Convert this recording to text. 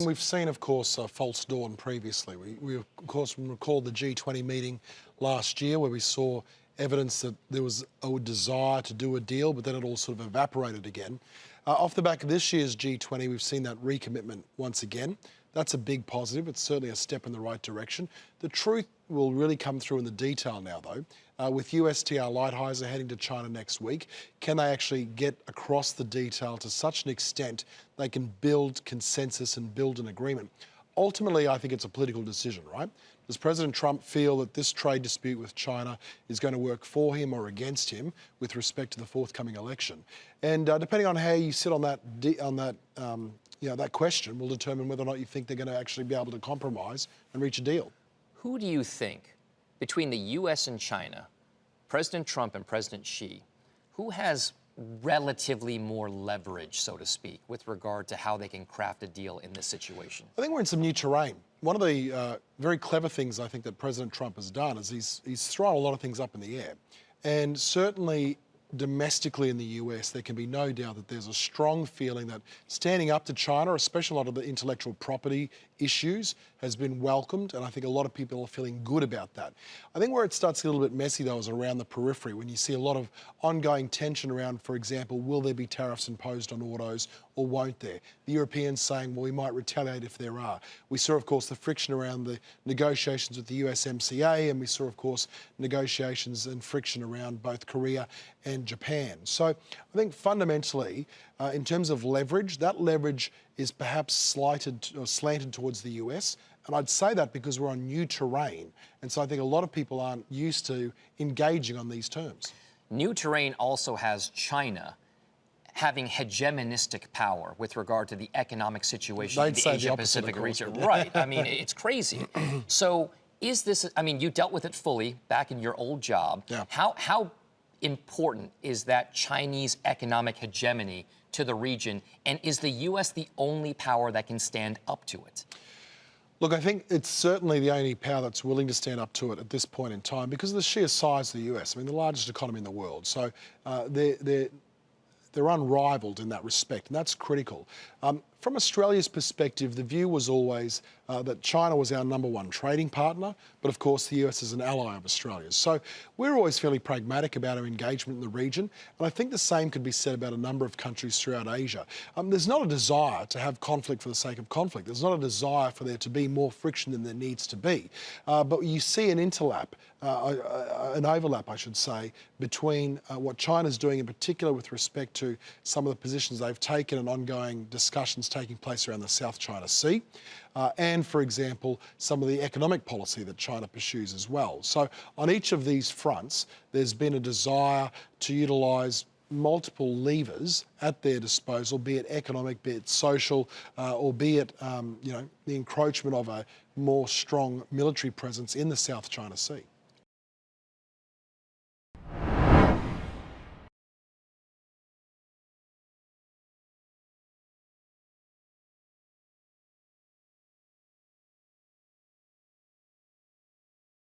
we've seen, of course, false dawn previously. We of course, recall the G20 meeting last year where we saw evidence that there was a desire to do a deal, but then it all sort of evaporated again. Off the back of this year's G20, we've seen that recommitment once again. That's a big positive. It's certainly a step in the right direction. The truth will really come through in the detail now, though. With USTR Lighthizer heading to China next week, can they actually get across the detail to such an extent they can build consensus and build an agreement? Ultimately, I think it's a political decision, right? Does President Trump feel that this trade dispute with China is going to work for him or against him with respect to the forthcoming election? And depending on how you sit on that question will determine whether or not you think they're going to actually be able to compromise and reach a deal. Who do you think, between the U.S. and China, President Trump and President Xi, who has relatively more leverage, so to speak, with regard to how they can craft a deal in this situation? I think we're in some new terrain. One of the very clever things I think that President Trump has done is he's thrown a lot of things up in the air. And certainly domestically in the US, there can be no doubt that there's a strong feeling that standing up to China, especially a lot of the intellectual property issues, has been welcomed, and I think a lot of people are feeling good about that. I think where it starts to get a little bit messy, though, is around the periphery, when you see a lot of ongoing tension around, for example, will there be tariffs imposed on autos or won't there? The Europeans saying, well, we might retaliate if there are. We saw, of course, the friction around the negotiations with the USMCA, and we saw, of course, negotiations and friction around both Korea and Japan. So I think fundamentally, in terms of leverage, that leverage is perhaps slanted towards the US. And I'd say that because we're on new terrain. And so I think a lot of people aren't used to engaging on these terms. New terrain also has China having hegemonistic power with regard to the economic situation in the Asia-Pacific region. Right. I mean, it's crazy. So is this, I mean, you dealt with it fully back in your old job. Yeah. How important is that Chinese economic hegemony to the region? And is the U.S. the only power that can stand up to it? Look, I think it's certainly the only power that's willing to stand up to it at this point in time because of the sheer size of the US. I mean, the largest economy in the world. So they're unrivaled in that respect, and that's critical. From Australia's perspective, the view was always that China was our #1 trading partner, but of course the US is an ally of Australia's. So we're always fairly pragmatic about our engagement in the region, and I think the same could be said about a number of countries throughout Asia. There's not a desire to have conflict for the sake of conflict. There's not a desire for there to be more friction than there needs to be. But you see an overlap, I should say, between what China's doing in particular with respect to some of the positions they've taken and ongoing discussions taking place around the South China Sea, and, for example, some of the economic policy that China pursues as well. So on each of these fronts, there's been a desire to utilise multiple levers at their disposal, be it economic, be it social, or be it the encroachment of a more strong military presence in the South China Sea.